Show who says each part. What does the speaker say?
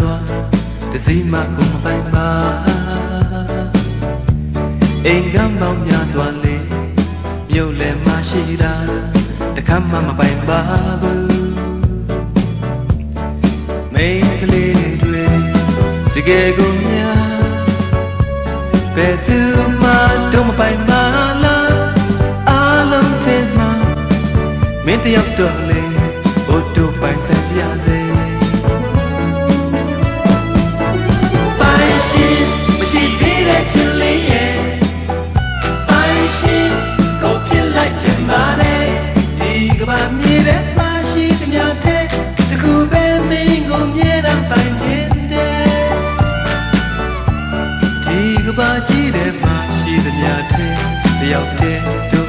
Speaker 1: စွာတစည်းမှကုန်မပိုင်ပါအိမ်ကမ်းပေါင်းများစွာလေးမြို့လယ်မှာရှိတာတခါမှမပိုင်ပါဘူးမိန်းကလေးတွေတကယ်ကိုများဘယ်သူမှတော့မပိုင်ပါလားအားလုံးထဲမှာမင်းတယောက်တော့လေအိုတိုပိုင်ဆိုင်ပြစေပိုင်ရှင်မရှိသေးတဲ့ချစ်လေးရဲ့ပိုင်ရှင်ကိုဖြစ်လိုက်ချင်ပါတယ်ဒီကဘာမြေထဲမှာရှိသမျှထဲတခုပဲမင်းကိုမြဲတမ်းပိုင်ခြင်းတဲ့ဒီကဘာကြီးထဲမှာရှိသမျှထဲတယောက်တည်း